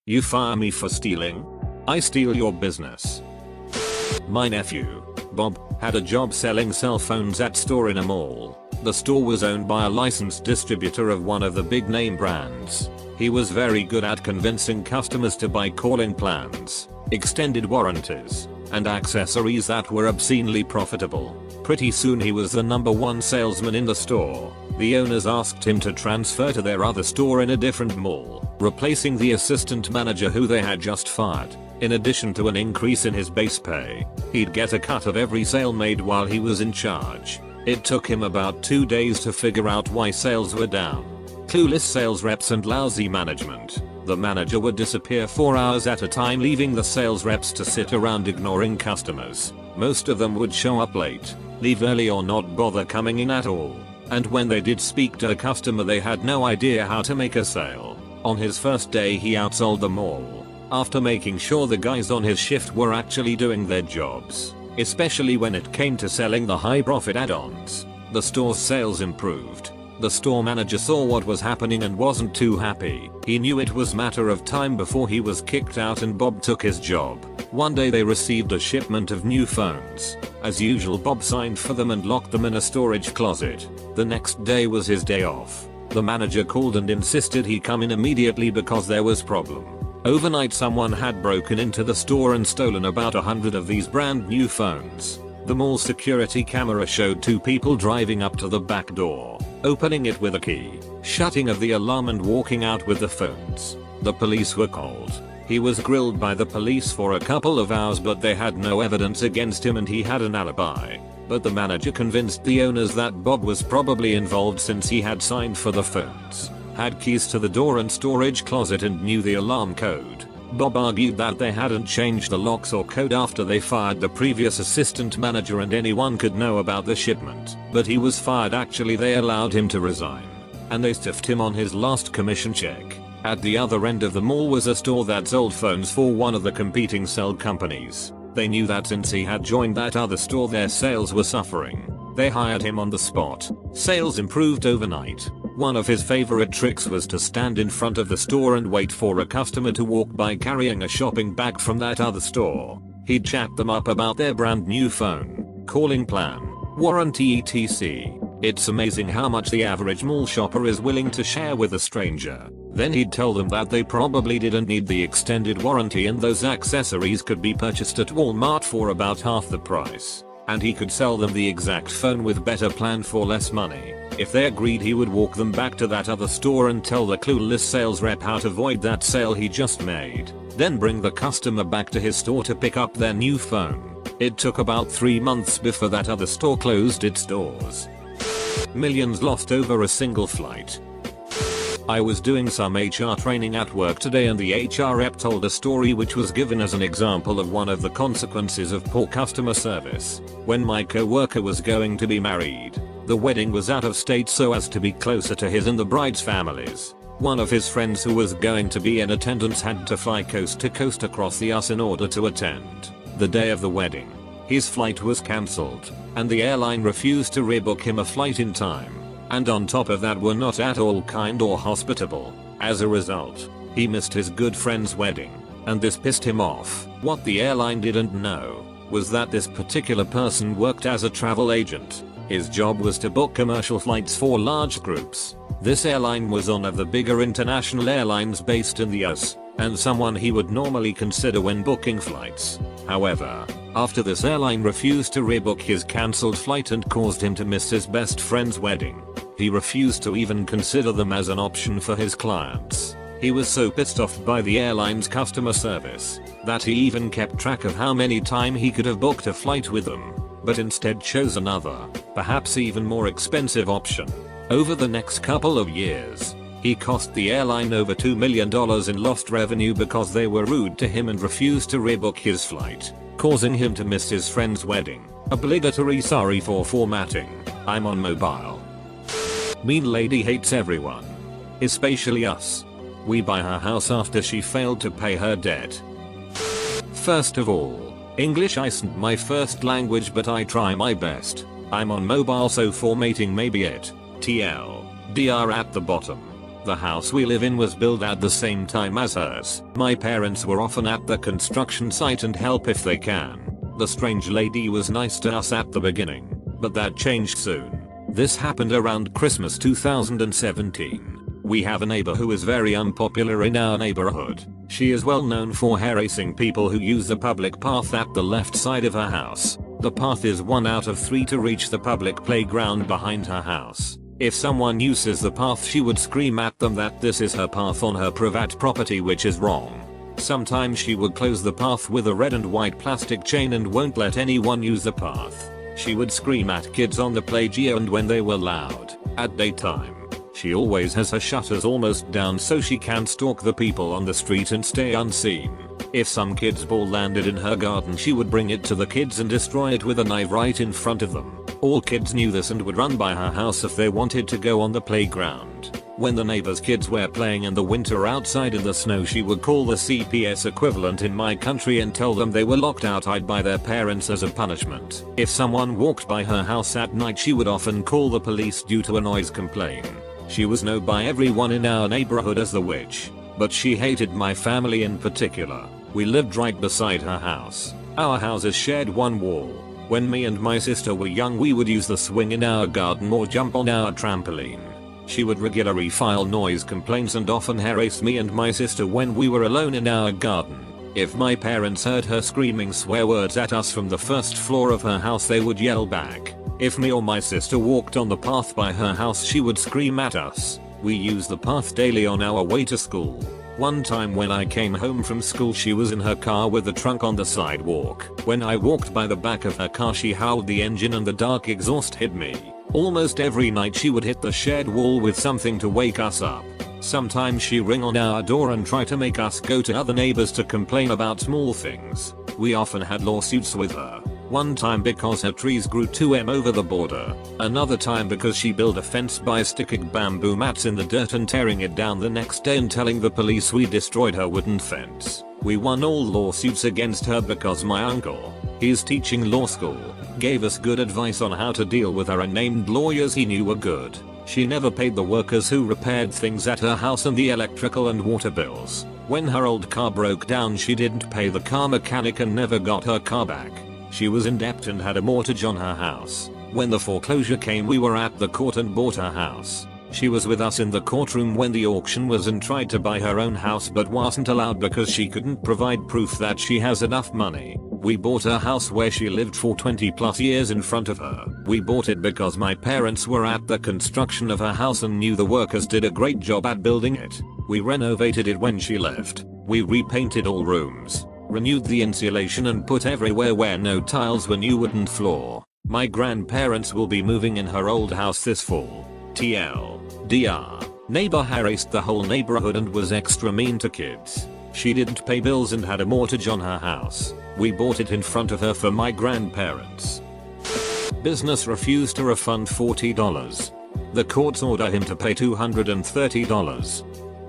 You fire me for stealing? I steal your business. My nephew, Bob, had a job selling cell phones at store in a mall. The store was owned by a licensed distributor of one of the big name brands. He was very good at convincing customers to buy calling plans, extended warranties, and accessories that were obscenely profitable. Pretty soon he was the #1 salesman in the store. The owners asked him to transfer to their other store in a different mall, replacing the assistant manager who they had just fired. In addition to an increase in his base pay, he'd get a cut of every sale made while he was in charge. It took him about 2 days to figure out why sales were down. Clueless sales reps and lousy management. The manager would disappear 4 hours at a time, leaving the sales reps to sit around ignoring customers. Most of them would show up late, leave early, or not bother coming in at all. And when they did speak to a customer, they had no idea how to make a sale. On his first day he outsold them all, after making sure the guys on his shift were actually doing their jobs, especially when it came to selling the high profit add-ons. The store's sales improved. The store manager saw what was happening and wasn't too happy. He knew it was matter of time before he was kicked out and Bob took his job. One day they received a shipment of new phones. As usual, Bob signed for them and locked them in a storage closet. The next day was his day off. The manager called and insisted he come in immediately because there was problem. Overnight someone had broken into the store and stolen about 100 of these brand new phones. The mall security camera showed 2 people driving up to the back door, opening it with a key, shutting of the alarm and walking out with the phones. The police were called. He was grilled by the police for a couple of hours, but they had no evidence against him and he had an alibi. But the manager convinced the owners that Bob was probably involved since he had signed for the phones, had keys to the door and storage closet, and knew the alarm code. Bob argued that they hadn't changed the locks or code after they fired the previous assistant manager and anyone could know about the shipment. But he was fired. Actually, they allowed him to resign, and they stiffed him on his last commission check. At the other end of the mall was a store that sold phones for one of the competing cell companies. They knew that since he had joined that other store, their sales were suffering. They hired him on the spot. Sales improved overnight. One of his favorite tricks was to stand in front of the store and wait for a customer to walk by carrying a shopping bag from that other store. He'd chat them up about their brand new phone, calling plan, warranty, etc. It's amazing how much the average mall shopper is willing to share with a stranger. Then he'd tell them that they probably didn't need the extended warranty and those accessories could be purchased at Walmart for about half the price. And he could sell them the exact phone with better plan for less money. If they agreed, he would walk them back to that other store and tell the clueless sales rep how to avoid that sale he just made. Then bring the customer back to his store to pick up their new phone. It took about 3 months before that other store closed its doors. Millions lost over a single flight. I was doing some HR training at work today and the HR rep told a story which was given as an example of one of the consequences of poor customer service. When my co-worker was going to be married, the wedding was out of state so as to be closer to his and the bride's families. One of his friends who was going to be in attendance had to fly coast to coast across the US in order to attend. The day of the wedding, his flight was cancelled, and the airline refused to rebook him a flight in time. And on top of that were not at all kind or hospitable. As a result, he missed his good friend's wedding, and this pissed him off. What the airline didn't know was that this particular person worked as a travel agent. His job was to book commercial flights for large groups. This airline was one of the bigger international airlines based in the US, and someone he would normally consider when booking flights. However, after this airline refused to rebook his cancelled flight and caused him to miss his best friend's wedding, he refused to even consider them as an option for his clients. He was so pissed off by the airline's customer service that he even kept track of how many times he could have booked a flight with them, but instead chose another, perhaps even more expensive option. Over the next couple of years, he cost the airline over $2 million in lost revenue because they were rude to him and refused to rebook his flight, causing him to miss his friend's wedding. Obligatory sorry for formatting. I'm on mobile. Mean lady hates everyone, especially us. We buy her house after she failed to pay her debt. First of all, English isn't my first language, but I try my best. I'm on mobile, so formatting may be it. TLDR at the bottom. The house we live in was built at the same time as hers. My parents were often at the construction site and help if they can. The strange lady was nice to us at the beginning, but that changed soon. This happened around Christmas 2017. We have a neighbor who is very unpopular in our neighborhood. She is well known for harassing people who use the public path at the left side of her house. The path is 1 out of 3 to reach the public playground behind her house. If someone uses the path, she would scream at them that this is her path on her private property, which is wrong. Sometimes she would close the path with a red and white plastic chain and won't let anyone use the path. She would scream at kids on the playground when they were loud. At daytime, she always has her shutters almost down so she can stalk the people on the street and stay unseen. If some kid's ball landed in her garden, she would bring it to the kids and destroy it with a knife right in front of them. All kids knew this and would run by her house if they wanted to go on the playground. When the neighbors' kids were playing in the winter outside in the snow, she would call the CPS equivalent in my country and tell them they were locked outside by their parents as a punishment. If someone walked by her house at night, she would often call the police due to a noise complaint. She was known by everyone in our neighborhood as the witch, but she hated my family in particular. We lived right beside her house. Our houses shared one wall. When me and my sister were young, we would use the swing in our garden or jump on our trampoline. She would regularly file noise complaints and often harass me and my sister when we were alone in our garden. If my parents heard her screaming swear words at us from the first floor of her house, they would yell back. If me or my sister walked on the path by her house, she would scream at us. We used the path daily on our way to school. One time when I came home from school, she was in her car with the trunk on the sidewalk. When I walked by the back of her car, she howled the engine and the dark exhaust hit me. Almost every night she would hit the shed wall with something to wake us up. Sometimes she ring on our door and try to make us go to other neighbors to complain about small things. We often had lawsuits with her. One time because her trees grew 2 over the border. Another time because she built a fence by sticking bamboo mats in the dirt and tearing it down the next day and telling the police we destroyed her wooden fence. We won all lawsuits against her because my uncle, he's teaching law school, gave us good advice on how to deal with her and named lawyers he knew were good. She never paid the workers who repaired things at her house and the electrical and water bills. When her old car broke down, she didn't pay the car mechanic and never got her car back. She was in debt and had a mortgage on her house. When the foreclosure came, we were at the court and bought her house. She was with us in the courtroom when the auction was and tried to buy her own house but wasn't allowed because she couldn't provide proof that she has enough money. We bought her house where she lived for 20+ years in front of her. We bought it because my parents were at the construction of her house and knew the workers did a great job at building it. We renovated it when she left. We repainted all rooms, renewed the insulation and put everywhere where no tiles were new wooden floor. My grandparents will be moving in her old house this fall. TLDR. Neighbor harassed the whole neighborhood and was extra mean to kids. She didn't pay bills and had a mortgage on her house. We bought it in front of her for my grandparents. Business refused to refund $40. The courts order him to pay $230.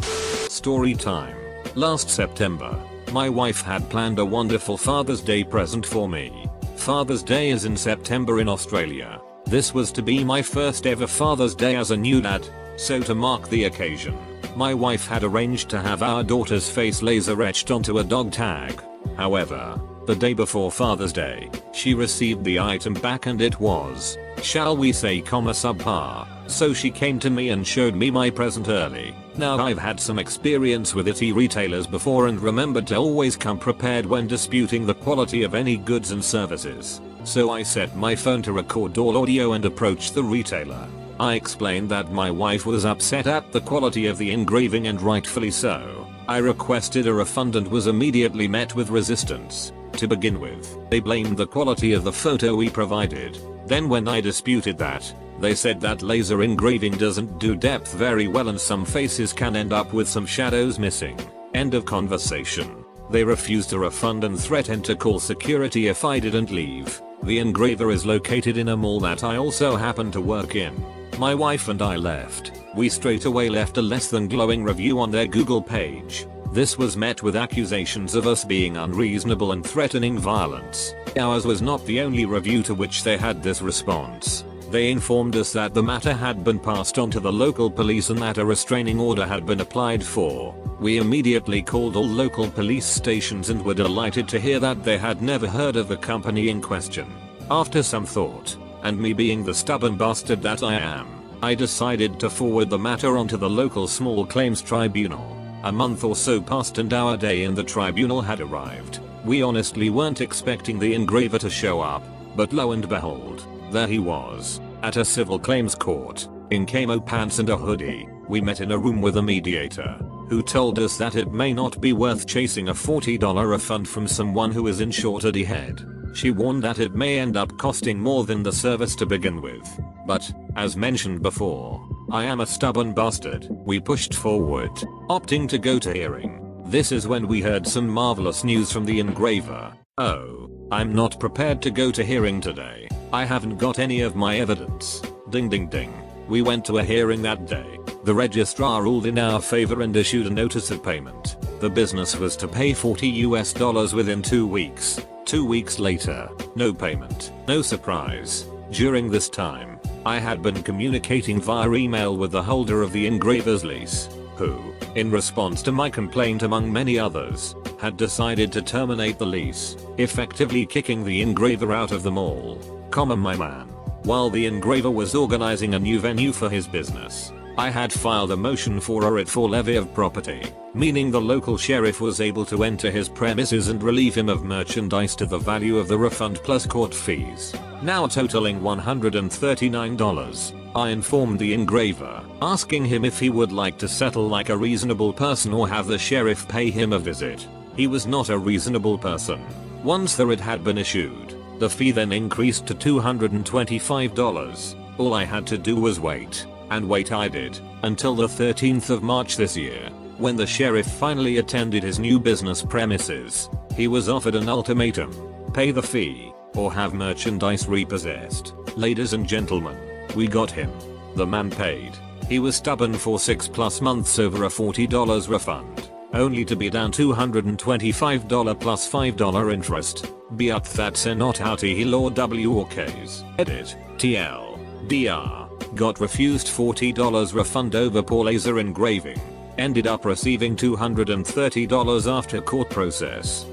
Storytime. Last September, my wife had planned a wonderful Father's Day present for me. Father's Day is in September in Australia. This was to be my first ever Father's Day as a new dad, so to mark the occasion, my wife had arranged to have our daughter's face laser etched onto a dog tag. However, the day before Father's Day, she received the item back and it was, shall we say, subpar. So she came to me and showed me my present early. Now I've had some experience with IT retailers before and remembered to always come prepared when disputing the quality of any goods and services. So I set my phone to record all audio and approached the retailer. I explained that my wife was upset at the quality of the engraving and rightfully so. I requested a refund and was immediately met with resistance. To begin with, they blamed the quality of the photo we provided. Then when I disputed that, they said that laser engraving doesn't do depth very well and some faces can end up with some shadows missing. End of conversation. They refused to refund and threatened to call security if I didn't leave. The engraver is located in a mall that I also happen to work in. My wife and I left. We straight away left a less than glowing review on their Google page. This was met with accusations of us being unreasonable and threatening violence. Ours was not the only review to which they had this response. They informed us that the matter had been passed on to the local police and that a restraining order had been applied for. We immediately called all local police stations and were delighted to hear that they had never heard of the company in question. After some thought, and me being the stubborn bastard that I am, I decided to forward the matter onto the local small claims tribunal. A month or so passed and our day in the tribunal had arrived. We honestly weren't expecting the engraver to show up, but lo and behold, there he was, at a civil claims court, in camo pants and a hoodie. We met in a room with a mediator, who told us that it may not be worth chasing a $40 refund from someone who is insured at head. She warned that it may end up costing more than the service to begin with. But, as mentioned before, I am a stubborn bastard. We pushed forward, opting to go to hearing. This is when we heard some marvelous news from the engraver. Oh, I'm not prepared to go to hearing today. I haven't got any of my evidence. Ding ding ding. We went to a hearing that day. The registrar ruled in our favor and issued a notice of payment. The business was to pay $40 within 2 weeks. 2 weeks later, no payment. No surprise. During this time, I had been communicating via email with the holder of the engraver's lease, who, in response to my complaint among many others, had decided to terminate the lease, effectively kicking the engraver out of the mall. My man. While the engraver was organizing a new venue for his business, I had filed a motion for a writ for levy of property, meaning the local sheriff was able to enter his premises and relieve him of merchandise to the value of the refund plus court fees, now totaling $139. I informed the engraver, asking him if he would like to settle like a reasonable person or have the sheriff pay him a visit. He was not a reasonable person. Once the writ had been issued, the fee then increased to $225. All I had to do was wait. And wait I did, until the 13th of March this year, when the sheriff finally attended his new business premises. He was offered an ultimatum: pay the fee, or have merchandise repossessed. Ladies and gentlemen, we got him. The man paid. He was stubborn for 6+ months over a $40 refund, only to be down $225 plus $5 interest. But that's not how he law WOKs. Edit. TL. DR. Got refused $40 refund over poor laser engraving. Ended up receiving $230 after court process.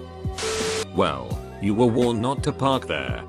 Well, you were warned not to park there.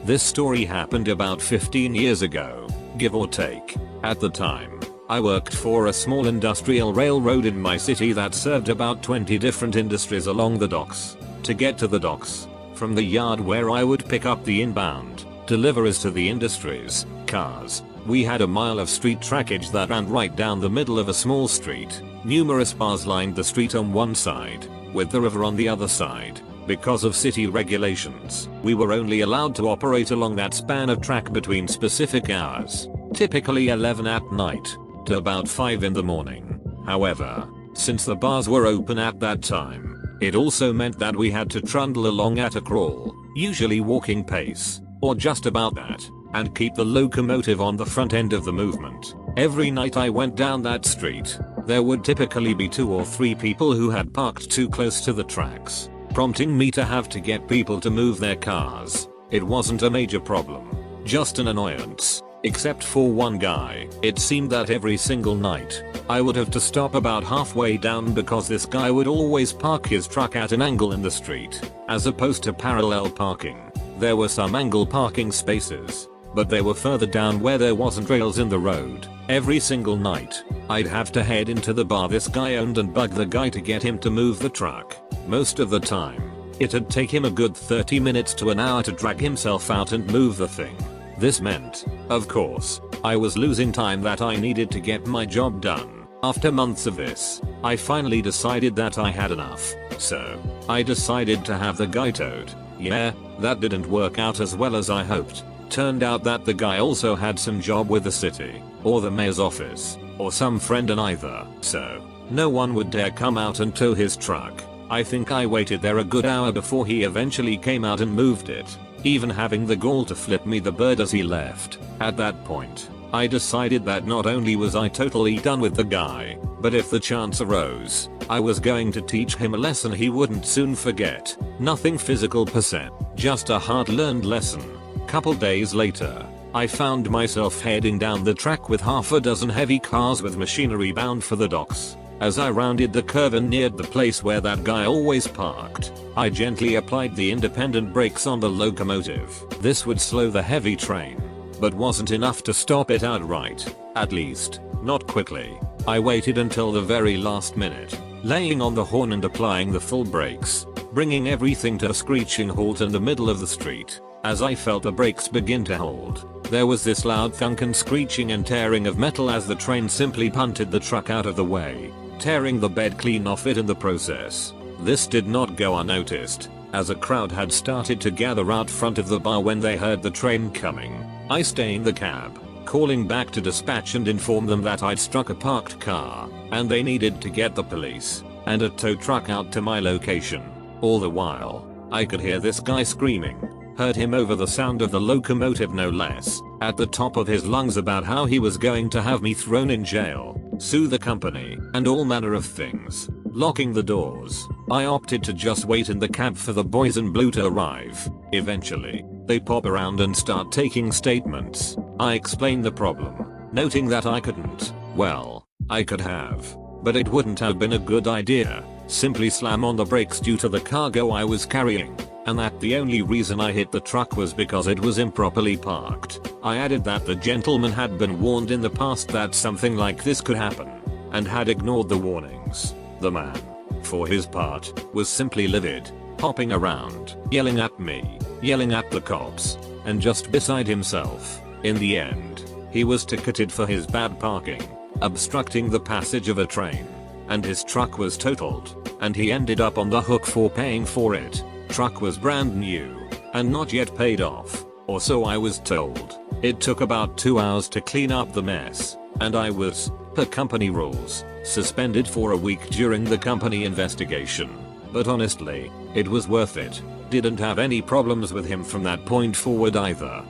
This story happened about 15 years ago, give or take. At the time, I worked for a small industrial railroad in my city that served about 20 different industries along the docks. To get to the docks, from the yard where I would pick up the inbound deliveries to the industries cars, we had a mile of street trackage that ran right down the middle of a small street. Numerous bars lined the street on one side, with the river on the other side. Because of city regulations, we were only allowed to operate along that span of track between specific hours, typically 11 at night, to about 5 in the morning. However, since the bars were open at that time, it also meant that we had to trundle along at a crawl, usually walking pace, or just about that, and keep the locomotive on the front end of the movement. Every night I went down that street, there would typically be 2 or 3 people who had parked too close to the tracks, prompting me to have to get people to move their cars. It wasn't a major problem, just an annoyance, except for one guy. It seemed that every single night, I would have to stop about halfway down because this guy would always park his truck at an angle in the street, as opposed to parallel parking. There were some angle parking spaces, but they were further down where there wasn't rails in the road. Every single night, I'd have to head into the bar this guy owned and bug the guy to get him to move the truck. Most of the time, it'd take him a good 30 minutes to an hour to drag himself out and move the thing. This meant, of course, I was losing time that I needed to get my job done. After months of this, I finally decided that I had enough. So, I decided to have the guy towed. Yeah, that didn't work out as well as I hoped. Turned out that the guy also had some job with the city, or the mayor's office, or some friend in either. So, no one would dare come out and tow his truck. I think I waited there a good hour before he eventually came out and moved it, even having the gall to flip me the bird as he left. At that point, I decided that not only was I totally done with the guy, but if the chance arose, I was going to teach him a lesson he wouldn't soon forget. Nothing physical per se, just a hard-learned lesson. Couple days later, I found myself heading down the track with half a dozen heavy cars with machinery bound for the docks. As I rounded the curve and neared the place where that guy always parked, I gently applied the independent brakes on the locomotive. This would slow the heavy train, but wasn't enough to stop it outright. At least, not quickly. I waited until the very last minute, laying on the horn and applying the full brakes, bringing everything to a screeching halt in the middle of the street. As I felt the brakes begin to hold, there was this loud thunk and screeching and tearing of metal as the train simply punted the truck out of the way, tearing the bed clean off it in the process. This did not go unnoticed, as a crowd had started to gather out front of the bar when they heard the train coming. I stayed in the cab, calling back to dispatch and informed them that I'd struck a parked car, and they needed to get the police and a tow truck out to my location. All the while, I could hear this guy screaming, heard him over the sound of the locomotive no less, at the top of his lungs about how he was going to have me thrown in jail, sue the company, and all manner of things. Locking the doors, I opted to just wait in the cab for the boys in blue to arrive. Eventually, they pop around and start taking statements. I explained the problem, noting that I couldn't, well, I could have, but it wouldn't have been a good idea, simply slam on the brakes due to the cargo I was carrying, and that the only reason I hit the truck was because it was improperly parked. I added that the gentleman had been warned in the past that something like this could happen, and had ignored the warnings. The man, for his part, was simply livid, hopping around, yelling at me, yelling at the cops, and just beside himself. In the end, he was ticketed for his bad parking, obstructing the passage of a train, and his truck was totaled, and he ended up on the hook for paying for it. Truck was brand new, and not yet paid off, or so I was told. It took about 2 hours to clean up the mess, and I was, per company rules, suspended for a week during the company investigation. But honestly, it was worth it. Didn't have any problems with him from that point forward either.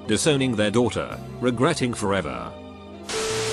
Disowning their daughter, regretting forever.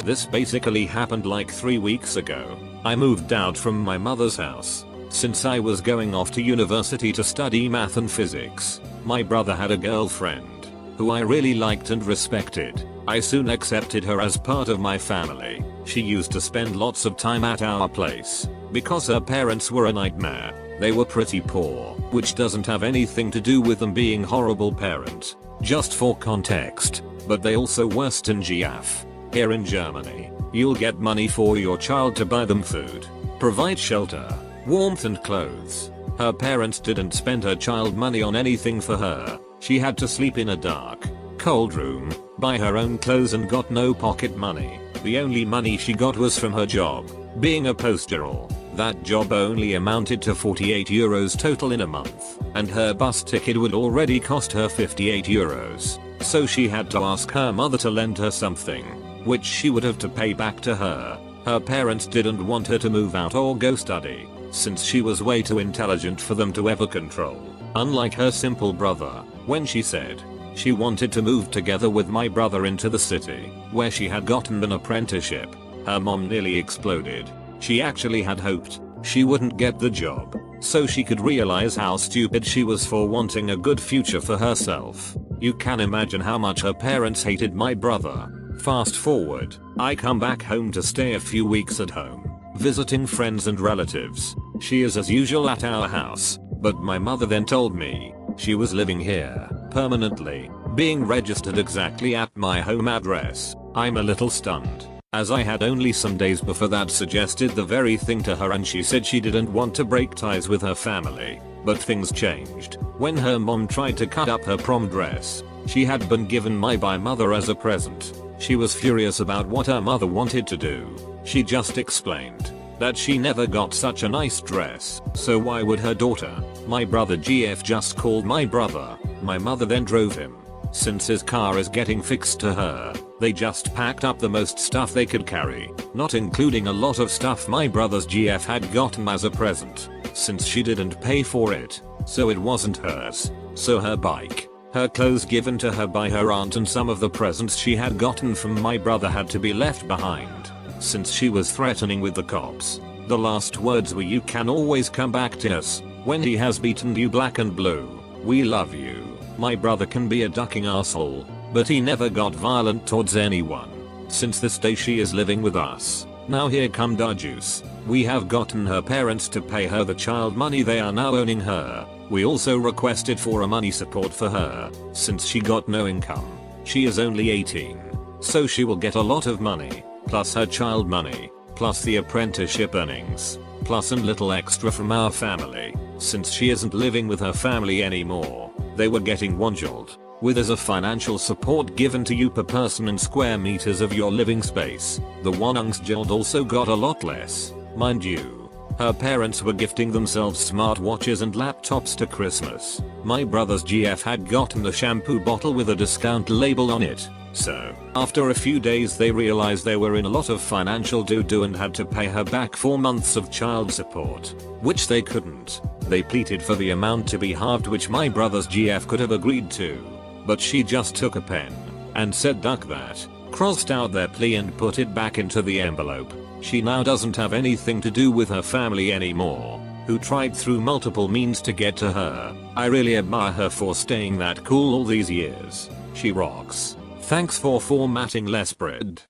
This basically happened like 3 weeks ago. I moved out from my mother's house, since I was going off to university to study math and physics. My brother had a girlfriend, who I really liked and respected. I soon accepted her as part of my family. She used to spend lots of time at our place, because her parents were a nightmare. They were pretty poor, which doesn't have anything to do with them being horrible parents, just for context, but they also were stingy AF. Here in Germany, you'll get money for your child to buy them food, provide shelter, warmth and clothes. Her parents didn't spend her child money on anything for her. She had to sleep in a dark, cold room, buy her own clothes and got no pocket money. The only money she got was from her job, being a postgirl. That job only amounted to 48 euros total in a month, and her bus ticket would already cost her 58 euros. So she had to ask her mother to lend her something, which she would have to pay back to her. Her parents didn't want her to move out or go study, since she was way too intelligent for them to ever control. Unlike her simple brother, when she said she wanted to move together with my brother into the city, where she had gotten an apprenticeship, her mom nearly exploded. She actually had hoped she wouldn't get the job, so she could realize how stupid she was for wanting a good future for herself. You can imagine how much her parents hated my brother. Fast forward, I come back home to stay a few weeks at home, visiting friends and relatives. She is as usual at our house, but my mother then told me she was living here permanently, being registered exactly at my home address. I'm a little stunned, as I had only some days before that suggested the very thing to her, and she said she didn't want to break ties with her family. But things changed when her mom tried to cut up her prom dress she had been given by my mother as a present. She was furious about what her mother wanted to do. She just explained that she never got such a nice dress, so why would her daughter? My brother GF just called my brother. My mother then drove him. Since his car is getting fixed to her, they just packed up the most stuff they could carry, not including a lot of stuff my brother's GF had gotten as a present, since she didn't pay for it, so it wasn't hers. So her bike, her clothes given to her by her aunt, and some of the presents she had gotten from my brother had to be left behind, since she was threatening with the cops. The last words were, "You can always come back to us when he has beaten you black and blue. We love you." My brother can be a ducking asshole, but he never got violent towards anyone. Since this day she is living with us. Now here come the juice. We have gotten her parents to pay her the child money, they are now owning her. We also requested for a money support for her, since she got no income. She is only 18. So she will get a lot of money, plus her child money, plus the apprenticeship earnings, plus a little extra from our family, since she isn't living with her family anymore. They were getting one jolt, with as a financial support given to you per person and square meters of your living space. The one jolt also got a lot less, mind you. Her parents were gifting themselves smartwatches and laptops to Christmas. My brother's GF had gotten a shampoo bottle with a discount label on it. So, after a few days they realized they were in a lot of financial doo-doo and had to pay her back 4 months of child support, which they couldn't. They pleaded for the amount to be halved, which my brother's GF could have agreed to. But she just took a pen and said duck that, crossed out their plea and put it back into the envelope. She now doesn't have anything to do with her family anymore, who tried through multiple means to get to her. I really admire her for staying that cool all these years. She rocks. Thanks for formatting less bread.